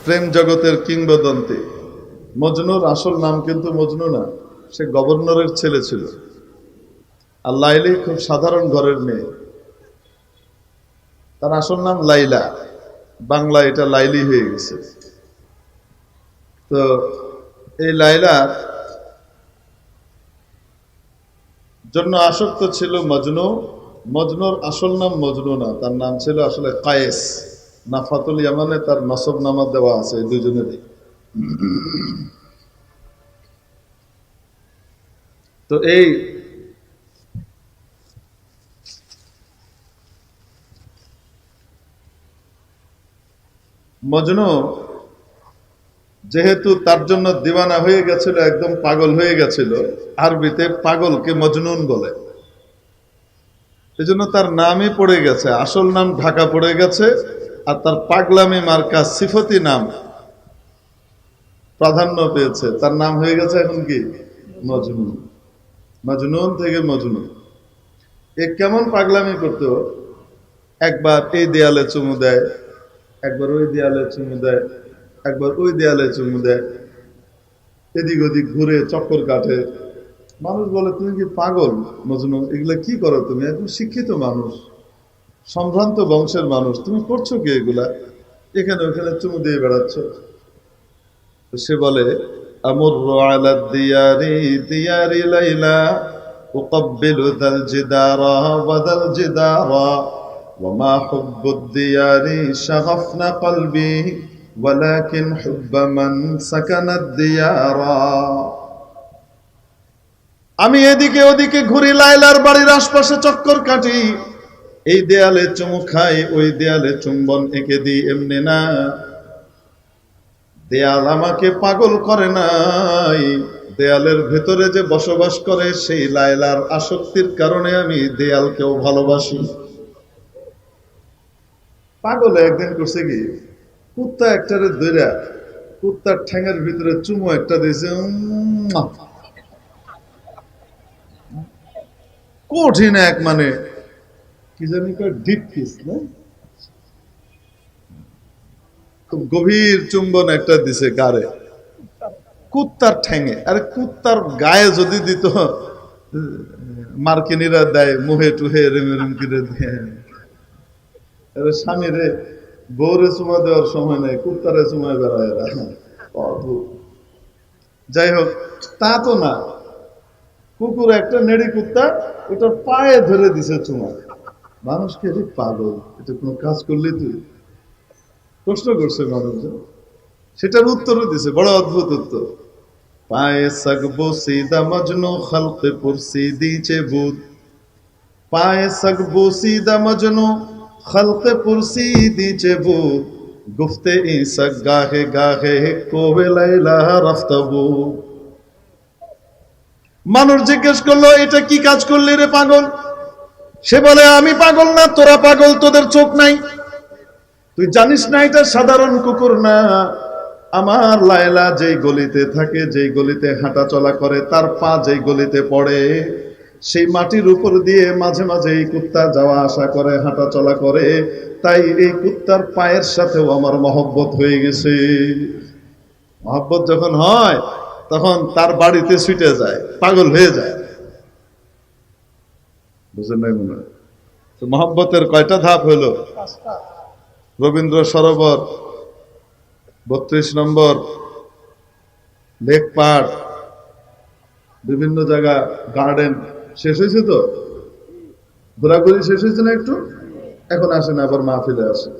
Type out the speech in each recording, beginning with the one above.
প্রেম জগতের কিংবদন্তি। মজনুর আসল নাম কিন্তু মজনু না, সে গভর্নরের ছেলে ছিল। আর লাইলি খুব সাধারণ ঘরের মেয়ে, তার আসল নাম লাইলা, বাংলা এটা লাইলি হয়ে গেছে। তো এই লাইলা জন্য আসক্ত ছিল মজনু। মজনুর আসল নাম মজনু না, তার নাম ছিল আসলে কায়েস। নাফাতুল ইয়ামানে তার নসব নামা দেওয়া আছে এই দুজনেরই। তো এই মজনু যেহেতু তার জন্য দিওয়ানা হয়ে গেছিল, একদম পাগল হয়ে গেছিল, আরবিতে পাগলকে মজনুন বলে, এজন্য তার নামই পড়ে গেছে, আসল নাম ঢাকা পড়ে গেছে, আর তার পাগলামি মার্কা সিফতি নাম প্রাধান্য পেয়েছে, তার নাম হয়ে গেছে এখন কি মজনুন। মজনুন থেকে মজনু। এ কেমন পাগলামি করতো, একবার এই দেয়ালে চুমু দেয়, একবার ওই দেয়ালে চুমু দেয়, একবার ওই দেয়ালে চুমু দেয়, এদিক ওদিক ঘুরে চক্কর কাটে। মানুষ বলে তুমি কি পাগল মজনু, এগুলা কি করো তুমি? একদম শিক্ষিত মানুষ, সম্ভ্রান্ত বংশের মানুষ, তুমি করছো কি এগুলা? এখানে ওখানে চুমু দিয়ে বেড়াচ্ছ। সে বলে আমুরু আলা দিয়ারি দিয়ারি লাইলা উকাব্বিলু দাল জিদারা ওয়া দাল জিদারা ওয়া মা হুব্বুদ দিয়ারি শাগাফনা কলবি ওয়ালাকিন হুব্বা মান সাকানাদ দিয়ারা। আমি এদিকে ওদিকে ঘুরি, লাইলার বাড়ির আশপাশে চক্কর কাটি, এই দেয়ালে চুমু খাই, ওই দেয়ালে চুম্বন এঁকে দিই, এমনি না। দেয়াল আমাকে পাগল করে নাই, দেয়ালের ভেতরে যে বসবাস করে সেই লায়লার আসক্তির কারণে আমি দেয়ালকেও ভালোবাসি। পাগলে একদিন করছে কি, কুত্তা একটারে ধইরা কুত্তার ঠ্যাঙের ভিতরে চুমু একটা দিয়েছে, কঠিন এক, মানে কি জানি ডিপ কিস না, খুব গভীর চুম্বন একটা দিছে গারে, কুত্তার ঠ্যাঙে। আরে কুত্তার গায়ে যদি দিত, মার্কিনীরা দেয় মুহে টুহে রেমে রেম করে দেয়। স্বামী রে বউরে চুমা দেওয়ার সময় নেই, কুত্তারে চুমায় বেড়ায় এরা। অদ্ভুত। যাই হোক, তা তো না, কুকুর একটা নেড়ি কুত্তা ওটার পায়ে ধরে দিছে চুমা। মানুষকে পাগল, এটা কোনো কাজ করলি তুই? প্রশ্ন করছে মানুষজন, সেটার উত্তরও দিছে, বড় অদ্ভুত উত্তর। পায়ে সকবো সিদা মজনু খলকে পুরসিদি চেবুদ, পায়ে সকবো সিদা মজনু খলকে পুরসিদি চেবুদ, গুফতে ইসক গাহে গাহে কোবে লাইলা রফতাবু। মানুষ জিজ্ঞেস করলো এটা কি কাজ করলি রে পাগল? সে বলে আমি পাগল না, তোরা পাগল, তোদের চোখ নাই, তুই জানিস না এটা সাধারণ কুকুর না। আমার লায়লা যেই গলিতে থাকে, যেই গলিতে হাঁটা চলা করে, তার পা যেই গলিতে পড়ে, সেই মাটির উপর দিয়ে মাঝে মাঝে এই কুত্তা যাওয়া আসা করে, হাঁটা চলা করে, তাই এই কুত্তার পায়ের সাথেও আমার মহব্বত হয়ে গেছে। মহব্বত যখন হয় তখন তার বাড়িতে ছুটে যায়, পাগল হয়ে যায়। বুঝলেন নাই মনে হয়? তো মহব্বতের কয়টা ধাপ হলো? রবীন্দ্র সরোবর, 32 নম্বর, লেক পার্ক, বিভিন্ন জায়গা, গার্ডেন শেষ হয়েছে, তো ঘোরাঘুরি শেষ হয়েছে না একটু? এখন আসেন আবার মাহফিলে আসে।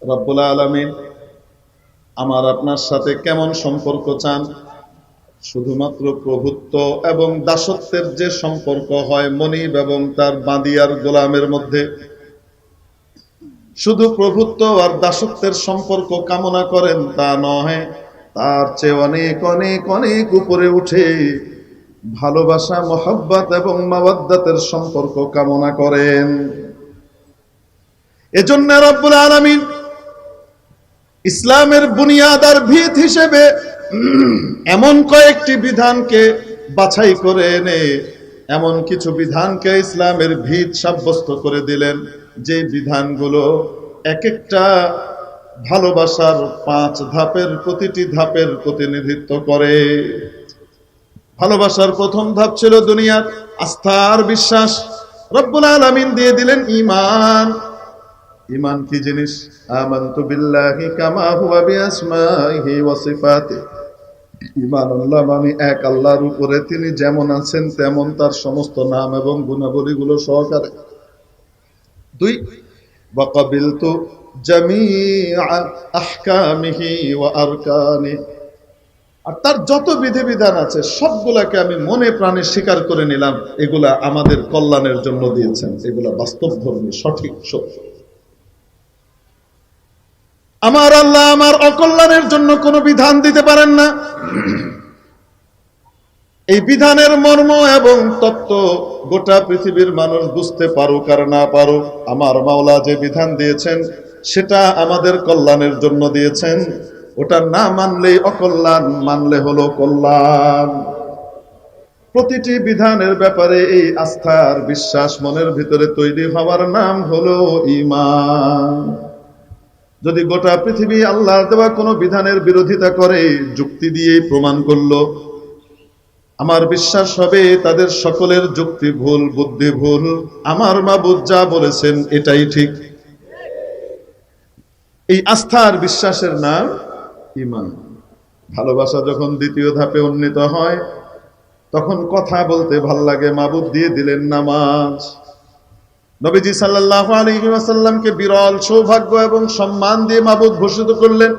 রব্বুল আলামিন আমার আপনার সাথে কেমন সম্পর্ক চান? শুধুমাত্র প্রভুত্ব এবং দাসত্বের যে সম্পর্ক হয় মনিব এবং তার বাঁদিয়ার গোলামের মধ্যে, শুধু প্রভুত্ব আর দাসত্বের সম্পর্ক কামনা করেন তা নয়, তার চেয়ে অনেক অনেক অনেক উপরে উঠে ভালোবাসা, মহব্বত এবং মাওয়াদ্দাতের সম্পর্ক কামনা করেন। এজন্য রব্বুল আলামিন ইসলামের বুনিয়াদ আর ভিত হিসেবে এমন কয়েকটি বিধানকে বাছাই করে এনে এমন কিছু বিধানকে ইসলামের ভিত সাব্যস্ত করে দিলেন, যে বিধানগুলো এক একটা ভালোবাসার 5 ধাপের প্রতিটি ধাপের প্রতিনিধিত্ব করে। ভালোবাসার প্রথম ধাপ ছিল দুনিয়ার আস্থার বিশ্বাস। রব্বুল আলামিন দিয়ে দিলেন ঈমান। ঈমান কি জিনিস? আমানতু বিল্লাহি কামা হুয়া বিআসমাইহি ওয়া সিফাতিহি। ঈমান আনলাম আমি এক আল্লাহর উপরে, তিনি যেমন আছেন তেমন তার সমস্ত নাম এবং গুণাবলীগুলো সহকারে। 2 ওয়া ক্বাবিলতু জামিআ আহকামিহি ওয়া আরকানি। আর তার যত বিধিবিধান আছে সবগুলাকে আমি মনে প্রাণে স্বীকার করে নিলাম, এগুলা আমাদের কল্যাণের জন্য দিয়েছেন, এগুলা বাস্তবধর্মী, সঠিক, সত্য। আমার আল্লাহ আমার অকল্যাণের জন্য কোনো বিধান দিতে পারেন না। এই বিধানের মর্ম এবং তত্ত্ব গোটা পৃথিবীর মানুষ বুঝতে পারুক আর না পারুক, আমার মাওলা যে বিধান দিয়েছেন সেটা আমাদের কল্যাণের জন্য দিয়েছেন। ওটা না মানলেই অকল্যাণ, মানলে হলো কল্যাণ। প্রতিটি বিধানের ব্যাপারে এই আস্থার বিশ্বাস মনের ভিতরে তৈরি হওয়ার নাম হলো ঈমান। যদি গোটা পৃথিবী আল্লাহর দেওয়া কোনো বিধানের বিরোধিতা করে, যুক্তি দিয়ে প্রমাণ করলো, আমার বিশ্বাস হবে তাদের সকলের যুক্তি ভুল, বুদ্ধি ভুল। আমার মাবুদ যা বলেছেন এটাই ঠিক। এই আস্থার বিশ্বাসের নাম ঈমান। ভালোবাসা যখন দ্বিতীয় ধাপে উন্নীত হয়, তখন কথা বলতে ভাল লাগে। মাবুদ দিয়ে দিলেন নামাজ। নবীজি সাল্লাল্লাহু আলাইহি ওয়াসাল্লামকে বিরল সৌভাগ্য এবং সম্মান দিয়ে মাবুদ ভূষিত করলেন।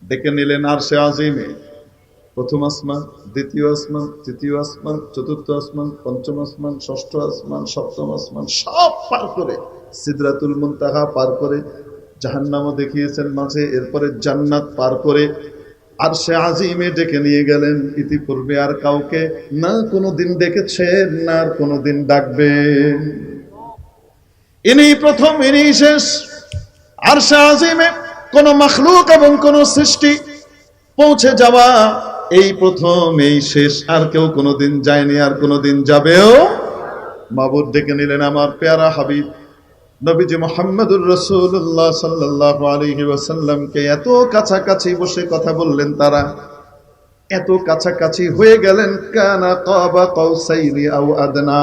ডেকে নিলেন আরশে আজিমে। প্রথম আসমান, দ্বিতীয় আসমান, তৃতীয় আসমান, চতুর্থ আসমান, পঞ্চম আসমান, ষষ্ঠ আসমান, সপ্তম আসমান, সব পার করে সিদরাতুল মুনতাহা পার করে, জাহান্নামও দেখিয়েছেন মাঝে, এরপরে জান্নাত পার করে আরশে আজিমে ডেকে নিয়ে গেলেন। ইতিপূর্বে আর কাউকে না কোনোদিন ডেকেছেন, না আর কোনোদিন ডাকবেন। ইনি প্রথম, ইনি শেষ। আরশে আজিমে কোন মাখলুক এবং কোন সৃষ্টি পৌঁছে যাওয়া এই প্রথম, এই শেষ। আর কেউ কোনোদিন যায়নি, আর কোনোদিন যাবেও। মাবুদ ডেকে নিলেন আমার পেয়ারা হাবিব নবীজি মুহাম্মদুর রাসূলুল্লাহ সাল্লাল্লাহু আলাইহি ওয়াসাল্লামকে। এত কাছাকাছি বসে কথা বললেন তারা, এত কাছাকাছি হয়ে গেলেন। কানা কাবা কাউসাইনি আও আদনা।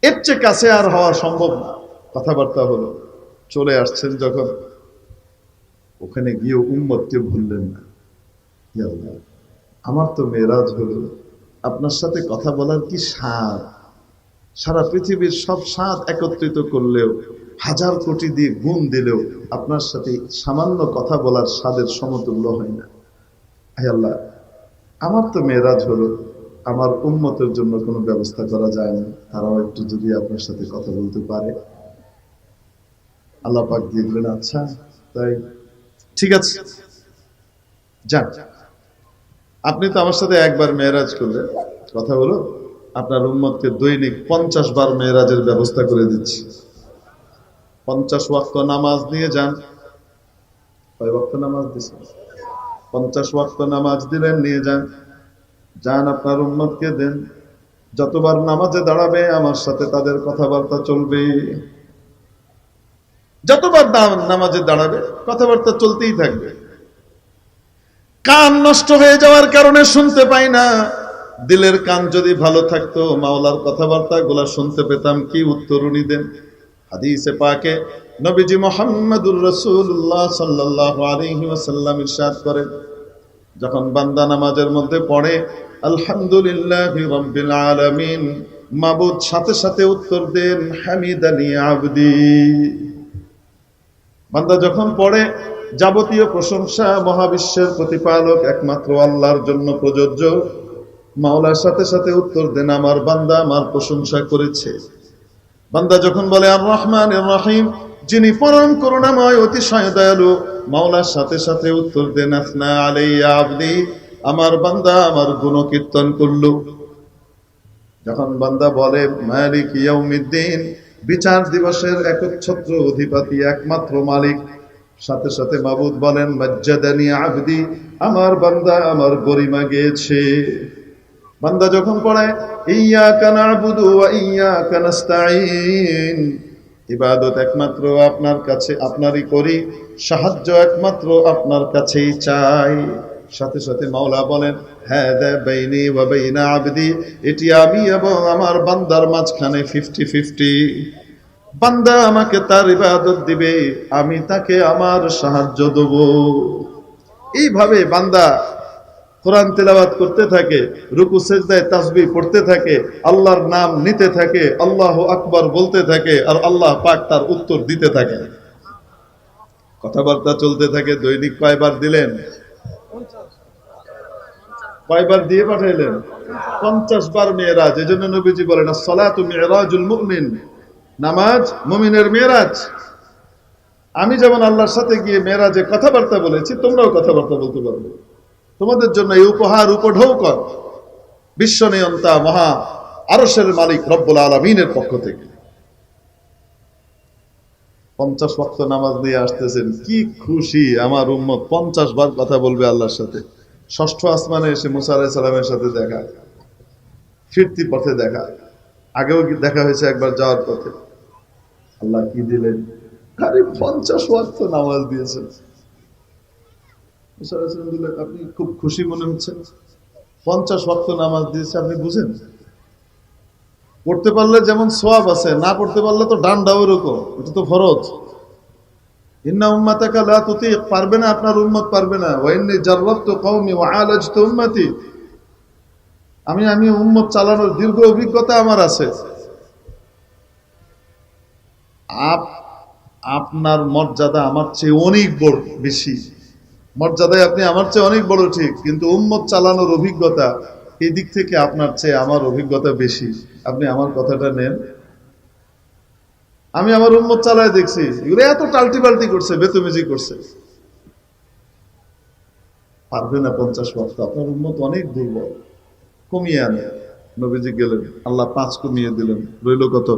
এর চেয়ে কাছে আর হওয়া সম্ভব না। কথাবার্তা হলো, চলে আসছেন যখন, ওখানে গিয়ে উম্মতকে ভুললেন না। ইয়া আল্লাহ, আমার তো মেরাজ হলো, আপনার সাথে কথা বলার কি স্বাদ! সারা পৃথিবীর সব স্বাদ একত্রিত করলেও, 1000 কোটি দিয়ে গুণ দিলেও আপনার সাথে সামান্য কথা বলার স্বাদের সমতুল্য হয় না। হে আল্লাহ, আমার তো মেরাজ হলো, আমার উম্মতের জন্য কোনো ব্যবস্থা করা যায় না, তারাও একটু যদি আপনার সাথে কথা বলতে পারে। আল্লাহ পাক দিয়ে দিলেন, আচ্ছা তাই, ঠিক আছে যান। আপনি তো আমার সাথে একবার মেরাজ করলেন, কথা হলো, আপনার উম্মতকে দৈনিক 50 বার মেরাজের ব্যবস্থা করে দিচ্ছি। 50 ওয়াক্ত নামাজ নিয়ে যান। কয় ওয়াক্ত নামাজ দিচ্ছেন? 50 ওয়াক্ত নামাজ দিলেন, নিয়ে যান। যান আপনার উম্মতকে দেন, যতবার নামাজে দাঁড়াবে আমার সাথে তাদের কথাবার্তা চলবে। যতবার নামাজে দাঁড়াবে কথাবার্তা চলতেই থাকবে। কান নষ্ট হয়ে যাওয়ার কারণে শুনতে পাই না। দিলের কান যদি ভালো থাকতো, মাওলার কথাবার্তা গুলা শুনতে পেতাম। কি উত্তর উনি দেন? হাদিসে পাকে নবীজি মুহাম্মদুর রাসূলুল্লাহ সাল্লাল্লাহু আলাইহি ওয়াসাল্লাম ইরশাদ করেন, যখন বান্দা নামাজের মধ্যে পড়ে আলহামদুলিল্লাহি রাব্বিল আলামিন, মাবুদ সাথে সাথে উত্তর দেন হামিদানি আবদি। বান্দা যখন পড়ে যাবতীয় প্রশংসা মহাবিশ্বের প্রতিপালক একমাত্র আল্লাহর জন্য প্রযোজ্য, মাওলার সাথে সাথে উত্তর দেন আমার বান্দা আমার প্রশংসা করেছে। বান্দা যখন বলে আর রহমানির রহিম, যিনি পরম করুণাময় অতিশয় দয়ালু, মাওলার সাথে সাথে উত্তর দেন আফনা আলাইয়া আবদি, আমার বান্দা আমার গুণকীর্তন করলো। যখন বান্দা বলে মালিক ইয়াউমিদ্দিন, বিচার দিবসের একচ্ছত্র অধিপতি একমাত্র মালিক, সাথে সাথে মাবুদ বলেন মাজ্জাদানি আবদি, আমার বান্দা আমার গরিমা গেয়েছে। বান্দা যখন পড়ে ইয়্যাকা না'বুদু ওয়া ইয়্যাকা নাস্তাঈন, ইবাদত একমাত্র আপনার কাছে, আপনারই করি, সাহায্য একমাত্র আপনার কাছেই চাই। সাথে সাথে মাওলা বলেন, হাদা বাইনি ওয়া বাইনা আবদি, এটি আমি এবং আমার বান্দার মাঝখানে 50-50। বান্দা আমাকে তার ইবাদত দিবে, আমি তাকে আমার সাহায্য দেব। এইভাবে বান্দা কোরআন তেলাওয়াত করতে থাকে, রুকু সেজদায় তাসবিহ পড়তে থাকে, আল্লাহর নাম নিতে থাকে, আল্লাহু আকবার বলতে থাকে, আর আল্লাহ পাক তার উত্তর দিতে থাকে। কথাবার্তা চলতে থাকে। দৈনিক কয়বার দিলেন? কয়বার দিয়ে পাঠাইলেন? 50 বার মেরাজ। এজন্য নবীজি বলেন, as-সালাতু মিরাজুল মুমিন, নামাজ মুমিনের মেরাজ। আমি যেমন আল্লাহর সাথে গিয়ে মেরাজে কথাবার্তা বলেছি, তোমরাও কথাবার্তা বলতে পারবে। তোমাদের জন্য এই উপহার উপঢৌকন বিশ্ব নিয়ন্তা মহা আরশের মালিক রব্বুল আলামিনের পক্ষ থেকে। 50 ওয়াক্ত নামাজ নিয়ে আসতেছেন, কি খুশি আমার উম্মত। 50 বার কথা বলবে আল্লাহর সাথে। ষষ্ঠ আসমানে এসে মুসা আলাইহিস সালামের সাথে দেখা, ফিরতি পথে দেখা, আগেও দেখা হয়েছে একবার যাওয়ার পথে। আল্লাহ কি দিলেন? আরে 50 ওয়াক্ত নামাজ দিয়েছেন। মুসা আলাইহিস সালাম বললেন, আপনি খুব খুশি মনে হচ্ছে, 50 ওয়াক্ত নামাজ দিয়েছে, আপনি বুঝেন? পড়তে পারলে যেমন সওয়াব আছে, না পড়তে পারলে তো ডান্ডাও এরকম, এটা তো ফরজ। ইন্না উম্মাতাকা লা তুতিক, পারবে না আপনার উম্মত, পারবে না। ওয়া ইন্নী জাররাবতু কওমি ওয়া আলাজতু উম্মতি, আমি উম্মত চালানোর দীর্ঘ অভিজ্ঞতা আমার আছে। আপনার মর্যাদা আমার চেয়ে অনেক বড়, বেশি মর্যাদায় আপনি আমার চেয়ে অনেক বড়, ঠিক, কিন্তু উম্মত চালানোর অভিজ্ঞতা, এই দিক থেকে আপনার চেয়ে আমার অভিজ্ঞতা বেশি। আপনি আমার কথাটা নেন। আমি আমার উম্মত চালায় দেখছি, এগুলো এত টাল্টি পাল্টি করছে, বেতমিজি করছে, পারবে না 50 ওয়াক্ত। আপনার উম্মত অনেক দুর্বল, কমিয়ে আনে। নবীজি গেলেন, আল্লাহ 5 কমিয়ে দিলেন, রইল কত?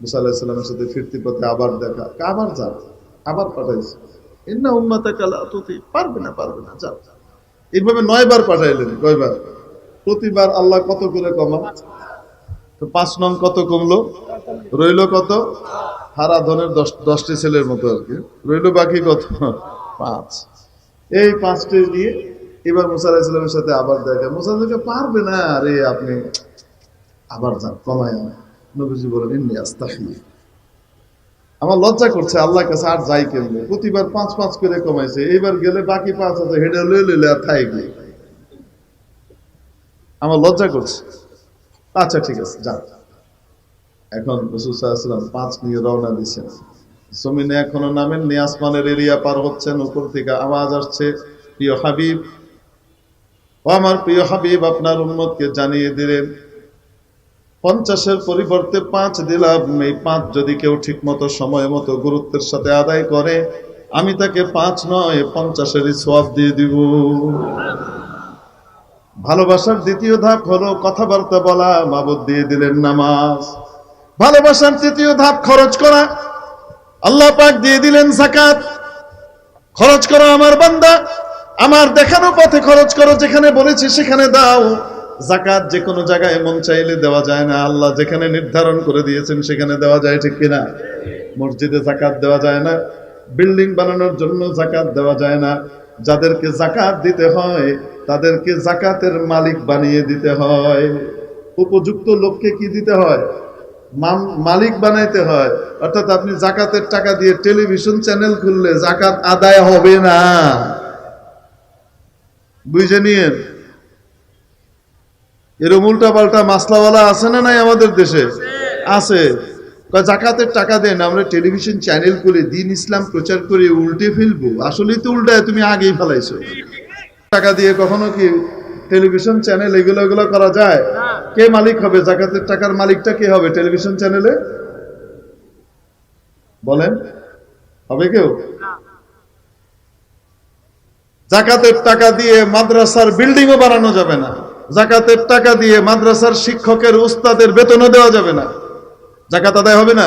মুসা আলাইহিস সালামের সাথে ফিরতি পথে আবার দেখা, আবার যান, আবার পাঠাইছে, ইন্না উম্মাতাকা লা তুতিক, পারবে না, যাও। এইভাবে 9 বার পাঠাইলেন। কয়বার? প্রতিবার আল্লাহ কত করে কমা? তো 5 নং কত কমলো? রইল কত? হারা ধনের 10টি ছেলের মতো আর কি। রইল বাকি কত? 5। এই 5টি দিয়ে এবার মুসা আলাইহিস সালামের সাথে আবার দেখা। মুসা আলাইহিস পারবে না, আরে আপনি আবার যান, কমায় আনেন। নবীজি বলেন, ইন্নী আস্তাহি, আমার লজ্জা করছে আল্লাহর কাছে, আর যাই কেমনে। প্রতিবার 5 করে কমাইছে, এইবার গেলে বাকি 5 আছে, হেডে লইলে আর থাই গেলে আমার লজ্জা করছে। আচ্ছা ঠিক আছে, যান। এখন রাসূল সাল্লাল্লাহু আলাইহি ওয়াসাল্লাম 5 নিয়ে রওনা দিয়েছেন। জমিনে এখনো নামেননি, আসমানের এরিয়া পার হচ্ছেন, উপর থেকে আওয়াজ আসছে, প্রিয় হাবিব, ও আমার প্রিয় হাবিব, আপনার উম্মতকে জানিয়ে দিলেন 50-এর পরিবর্তে 5 দিলাম। এই 5 যদি কেউ ঠিক মতো, সময় মতো, গুরুত্বের সাথে আদায় করে, আমি তাকে 5 নয় 50-এরই সওয়াব দিয়ে দিব। ভালোবাসার দ্বিতীয় ধাপ হলো কথাবার্তা বলা, মাবুদ দিয়ে দিলেন নামাজ। ভালোবাসার তৃতীয় ধাপ খরচ করা, আল্লাহ পাক দিয়ে দিলেন যাকাত। খরচ করো আমার বান্দা, আমার দেখানো পথে খরচ করো, যেখানে বলেছি সেখানে দাও। যাকাত যে কোনো জায়গায় মন চাইলে দেওয়া যায় না, আল্লাহ যেখানে নির্ধারণ করে দিয়েছেন সেখানে দেওয়া যায়, ঠিক কিনা? মসজিদে যাকাত দেওয়া যায় না, বিল্ডিং বানানোর জন্য যাকাত দেওয়া যায় না। যাদেরকে যাকাত দিতে হয় তাদেরকে যাকাতের মালিক বানিয়ে দিতে হয়। উপযুক্ত লোককে কি দিতে হয়? মালিক বানাইতে হয়। অর্থাৎ আপনি যাকাতের টাকা দিয়ে টেলিভিশন চ্যানেল খুললে যাকাত আদায় হবে না, বুঝে নিয়েন। এরকম উল্টা পাল্টা মাসলাওয়ালা আছে না নাই আমাদের দেশে? আছে। যাকাতের টাকা দেন, আমরা টেলিভিশন চ্যানেল করে দিন ইসলাম প্রচার করে উল্টে ফেলবো। আসলেই তো উল্টায়, তুমি আগেই ফেলাইছো। টাকা দিয়ে কখনো কি টেলিভিশন চ্যানেল এগুলো করা যায়? কে মালিক হবে? যাকাতের টাকার মালিকটা কে হবে টেলিভিশন চ্যানেলে? বলেন, হবে কেউ? যাকাতের টাকা দিয়ে মাদ্রাসার বিল্ডিংও বানানো যাবে না। যাকাতের টাকা দিয়ে মাদ্রাসার শিক্ষকের, উস্তাদের বেতনও দেওয়া যাবে না। যাকাত আদায় হবে না।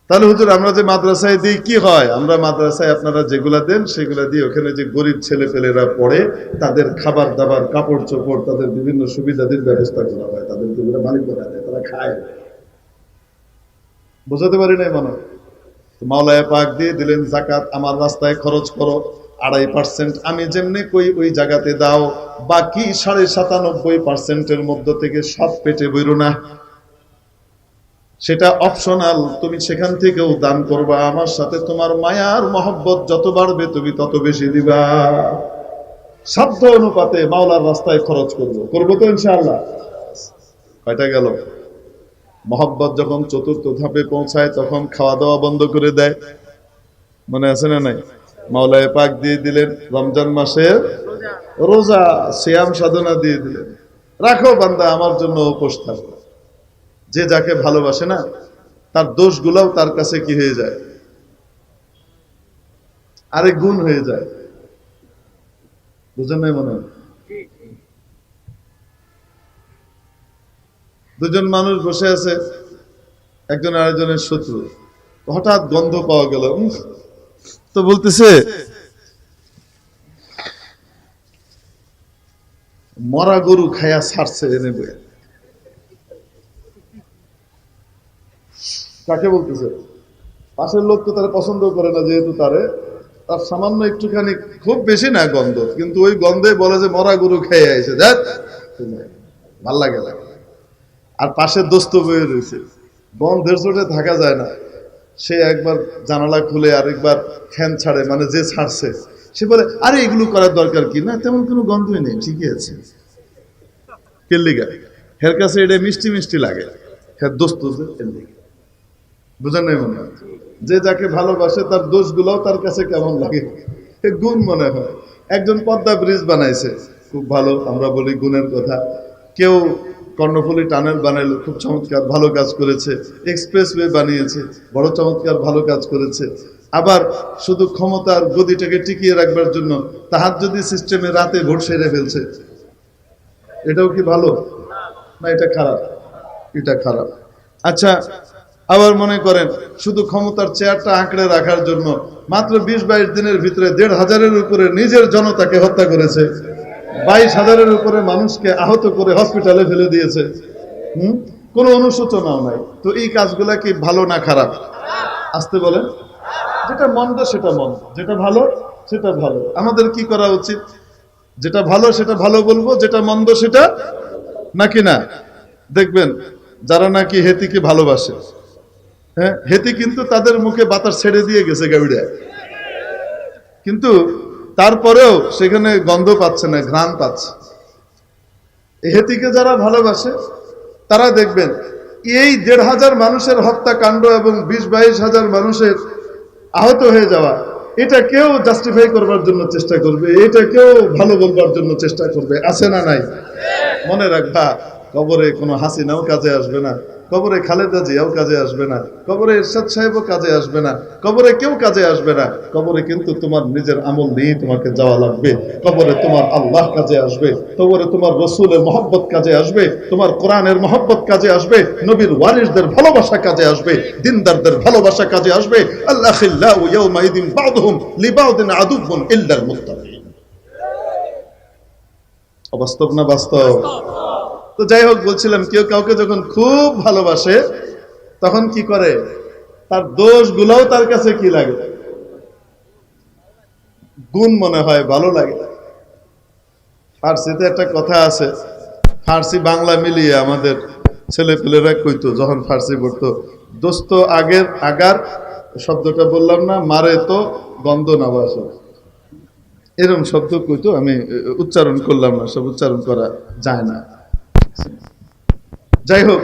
তাহলে হুজুর আমরা যে মাদ্রাসায় দিই কি হয়? আমরা মাদ্রাসায় আপনারা যেগুলা দেন সেগুলা দিয়ে ওখানে যে গরিব ছেলে পেলেরা পড়ে তাদের খাবার দাবার, কাপড় চোপড়, তাদের বিভিন্ন সুবিধাদের ব্যবস্থা করা হয়, তাদেরকে মালিক বানায় দেয়, তারা খায়। বোঝাতে পারি নাই মনে হয়। মাওলানা পাক দিয়ে দিলেন যাকাত আমার রাস্তায় খরচ করো 2.5%, আমি যেমনি কই ওই জায়গাতে দাও, বাকি 97.5%-এর মধ্য থেকে সব পেটে বইরো না, সেটা অপশনাল, তুমি সেখান থেকেও দান করবা। আমার সাথে তোমার মায়ার মহব্বত যত বাড়বে তুমি তত বেশি দিবা। সাধ্য অনুপাতে মাওলার রাস্তায় খরচ করবো তো ইনশাআল্লাহ। কয়টা গেল? মহব্বত যখন চতুর্থ ধাপে পৌঁছায় তখন খাওয়া দাওয়া বন্ধ করে দেয়, মনে আছে না নাই? মাওলানা পাক দিয়ে দিলেন রমজান মাসের রোজা, সিয়াম সাধনা দিয়ে দিলেন, রাখো বান্দা আমার জন্য উপোস থাকো। যে যাকে ভালোবাসে না তার দোষগুলোও তার কাছে কি হয়ে যায়, আরেক গুণ হয়ে যায়। বুঝেন নাই মনে হয়? দুজন মানুষ বসে আছে, একজন আরেকজনের শত্রু, হঠাৎ গন্ধ পাওয়া গেল, তো বলতেছে মরা গরু খায়া ছাড়ছে এনে বইয়া। কাকে বলতেছে? পাশের লোক তো তারা পছন্দ করে না, যেহেতু তার সামান্য একটুখানি, খুব বেশি না গন্ধ, কিন্তু ওই গন্ধে বলে যে মরা গরু খেয়ে আইছে, দেখ ভাল লাগে না। আর পাশের দোস্ত বয়ে রয়েছে, গন্ধের চোটে থাকা যায় না, সে একবার জানালা খুলে আরেকবার ফ্যান ছাড়ে, মানে যে ছাড়ছে সে বলে আরে এগুলো করার দরকার কি, না তেমন কোনো গন্ধই নেই, ঠিকই আছে। কেল্লিগা হের কাছে এটা মিষ্টি মিষ্টি লাগে, হ্যাঁ দোস্ত বুঝেন নাই মনে হয়? যে যাকে ভালোবাসে তার দোষগুলোও তার কাছে কেমন লাগে, গুণ মনে হয়। একজন পদ্মা ব্রিজ বানাইছে, খুব ভালো, আমরা বলি গুণের কথা। কেউ কর্ণফুলী টানেল বানাইলো, খুব চমৎকার ভালো কাজ করেছে। এক্সপ্রেসওয়ে বানিয়েছে, বড় চমৎকার ভালো কাজ করেছে। আবার শুধু ক্ষমতার গদিটাকে টিকিয়ে রাখবার জন্য তাহাজ্জুদি সিস্টেমে রাতে ভোট সেরে ফেলছে। এটাও কি ভালো না? এটা খারাপ, এটা খারাপ। আচ্ছা, আবার মনে করেন শুধু ক্ষমতার চেয়ারটা আঁকড়ে রাখার জন্য মাত্র 20-22 দিনের ভিতরে 1,500-এর উপরে নিজের জনতাকে হত্যা করেছে, 22,000-এর উপরে মানুষকে আহত করে হসপিটালে ফেলে দিয়েছে, কোনো অনুশোচনাও নাই। তো এই কাজগুলা কি ভালো না খারাপ? আসতে বলেন। যেটা মন্দ সেটা মন্দ, যেটা ভালো সেটা ভালো। আমাদের কি করা উচিত? যেটা ভালো সেটা ভালো বলবো, যেটা মন্দ সেটা নাকি না। দেখবেন যারা নাকি হেতিকে ভালোবাসে, হ্যাঁ হেতি কিন্তু তাদের মুখে বাতাস ছেড়ে দিয়ে গেছে গাড়িটায়, কিন্তু তারপরেও সেখানে গন্ধ পাচ্ছে না, ঘ্রাণ পাচ্ছে। হেতিকে যারা ভালোবাসে তারা দেখবেন এই 1,500 মানুষের হত্যাকাণ্ড এবং 20-22 হাজার মানুষের আহত হয়ে যাওয়া, এটা কেউ জাস্টিফাই করবার জন্য চেষ্টা করবে, এটা কেউ ভালো বলবার জন্য চেষ্টা করবে, আছে না নাই? মনে রাখবা, কবরে কোনো হাসিনাও কাজে আসবে না, কবরে খালেদা জিয়াও কাজে আসবে না, কবরে এরশাদ সাহেবও কাজে আসবে না, কবরে কেউ কাজে আসবে না। কবরে কিন্তু তোমার নিজের আমল নিয়ে তোমাকে যাওয়া লাগবে। কবরে তোমার আল্লাহ কাজে আসবে, কবরে তোমার রসুলের মহব্বত কাজে আসবে, তোমার কোরআনের মহব্বত কাজে আসবে, নবীর ওয়ারিসদের ভালোবাসা কাজে আসবে, দিনদারদের ভালোবাসা কাজে আসবে। আল্লাহিল্লাহু ইয়াউমাইদিন বা'দুহুম লিবা'দিন আদুউন ইল্লাল মুত্তাকিন। অবাস্তব না বাস্তব? তো যাই হোক, বলছিলাম কেউ কাউকে যখন খুব ভালোবাসে তখন কি করে, তার দোষগুলোও তার কাছে কি লাগে, গুণ মনে হয়, ভালো লাগে। ফার্সিতে একটা কথা আছে, ফার্সি বাংলা মিলিয়ে আমাদের ছেলেপেলেরা কইতো যখন ফার্সি পড়তো, দোস্ত আগের আগার শব্দটা বললাম না, মারে তো গন্ধ না বাসে, এরকম শব্দ কইতো। আমি উচ্চারণ করলাম না, সব উচ্চারণ করা যায় না। যাই হোক,